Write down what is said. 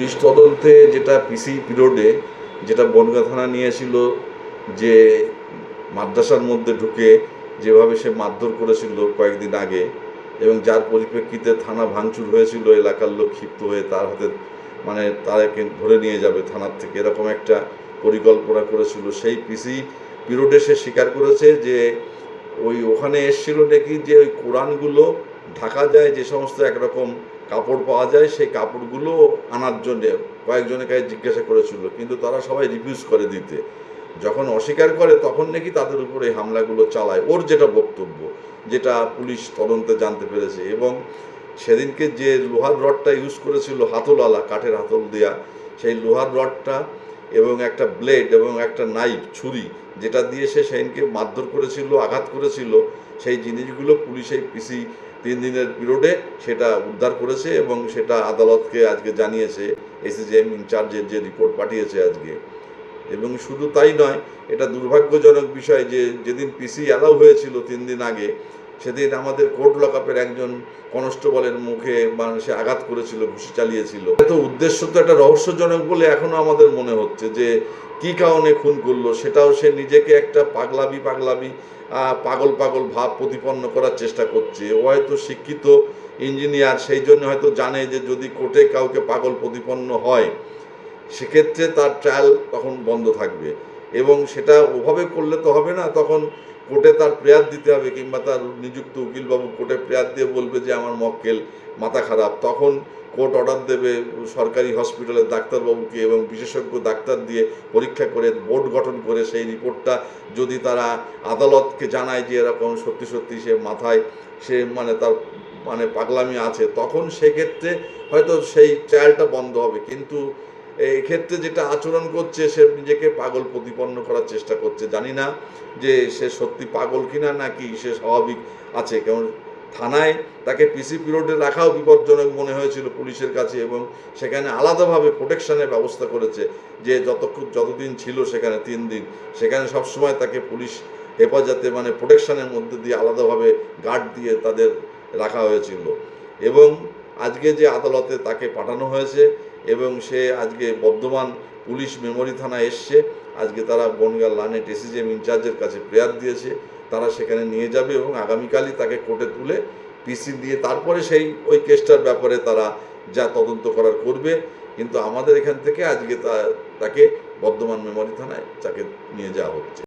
Police তদন্তে যেটা পিসি পিরিয়ডে যেটা বনগাঁ থানা নিয়েছিল, যে মাদ্রাসার মধ্যে ঢুকে যেভাবে সে মারধর করেছিল কয়েকদিন আগে, এবং যার পরিপ্রেক্ষিতে থানা ভাঙচুর হয়েছিল, এলাকার লোক ক্ষিপ্ত হয়ে তার হাতে তাকে ধরে নিয়ে যাবে থানার থেকে, এরকম একটা পরিকল্পনা করেছিল। সেই পিসি পিরিয়ডে সে স্বীকার করেছে যে ওখানে এসেছিল নাকি যে ওই কোরআনগুলো ঢাকা যায়, যে সমস্ত একরকম কাপড় পাওয়া যায়, সেই কাপড়গুলো আনার জন্যে কয়েকজনের কাছে জিজ্ঞাসা করেছিল, কিন্তু তারা সবাই রিফিউজ করে দিতে। যখন অস্বীকার করে তখন নাকি তাদের উপরে হামলাগুলো চালায়, ওর যেটা বক্তব্য, যেটা পুলিশ তদন্তে জানতে পেরেছে। এবং সেদিনকে যে লোহার রডটা ইউজ করেছিল, হাতলওয়ালা, কাঠের হাতল দেয়া, সেই লোহার রডটা এবং একটা ব্লেড এবং একটা নাইফ, ছুরি, যেটা দিয়ে সে সেদিনকে মারধর করেছিল, আঘাত করেছিল, সেই জিনিসগুলো পুলিশ এই পিসি 3 দিনের পিরিয়ডে সেটা উদ্ধার করেছে এবং সেটা আদালতকে আজকে জানিয়েছে। এসিজিএম ইনচার্জের যে রিপোর্ট পাঠিয়েছে আজকে। এবং শুধু তাই নয়, এটা দুর্ভাগ্যজনক বিষয় যে যেদিন পিসি অ্যালাউ হয়েছিল 3 দিন আগে, সেদিন আমাদের কোর্ট লকআপের একজন কনস্টেবলের মুখে সে আঘাত করেছিল, ঘুষি চালিয়েছিল। তো উদ্দেশ্য তো একটা রহস্যজনক বলে এখনো আমাদের মনে হচ্ছে, যে কি কারণে খুন করলো, সেটাও সে নিজেকে একটা পাগলামি পাগল পাগল ভাব প্রতিপন্ন করার চেষ্টা করছে। ও হয়তো শিক্ষিত ইঞ্জিনিয়ার, সেই জন্য হয়তো জানে যে যদি কোর্টে কাউকে পাগল প্রতিপন্ন হয়, সেক্ষেত্রে তার ট্রায়াল তখন বন্ধ থাকবে। এবং সেটা ওভাবে করলে তো হবে না, তখন কোর্টে তার প্রেয়ার দিতে হবে, কিংবা তার নিযুক্ত উকিলবাবু কোর্টে প্রেয়ার দিয়ে বলবে যে আমার মক্কেল মাথা খারাপ, তখন কোর্ট অর্ডার দেবে সরকারি হসপিটালের ডাক্তারবাবুকে এবং বিশেষজ্ঞ ডাক্তার দিয়ে পরীক্ষা করে বোর্ড গঠন করে সেই রিপোর্টটা যদি তারা আদালতকে জানায় যে এরকম সত্যি সত্যি সে মাথায় সে তার পাগলামি আছে, তখন সেক্ষেত্রে হয়তো সেই ট্রায়ালটা বন্ধ হবে। কিন্তু এক্ষেত্রে যেটা আচরণ করছে, সে নিজেকে পাগল প্রতিপন্ন করার চেষ্টা করছে। জানি না যে সে সত্যি পাগল কিনা, নাকি সে স্বাভাবিক আছে। কারণ থানায় তাকে পিসি পিরিয়ডে রাখাও বিপজ্জনক মনে হয়েছিল পুলিশের কাছে, এবং সেখানে আলাদাভাবে প্রোটেকশনের ব্যবস্থা করেছে, যে যতদিন ছিল সেখানে 3 দিন, সেখানে সবসময় তাকে পুলিশ হেফাজতে প্রোটেকশনের মধ্যে দিয়ে আলাদাভাবে গার্ড দিয়ে তাদের রাখা হয়েছিল। এবং আজকে যে আদালতে তাকে পাঠানো হয়েছে, এবং সে আজকে বর্ধমান পুলিশ মেমোরি থানায় এসছে। আজকে তারা বনগাঁ লানেট এসিজিএম ইনচার্জের কাছে প্রেয়ার দিয়েছে, তারা সেখানে নিয়ে যাবে এবং আগামীকালই তাকে কোর্টে তুলে পিসি দিয়ে তারপরে ওই কেসটার ব্যাপারে তারা যা তদন্ত করার করবে। কিন্তু আমাদের এখান থেকে আজকে তাকে বর্ধমান মেমোরি থানায় তাকে নিয়ে যাওয়া হচ্ছে।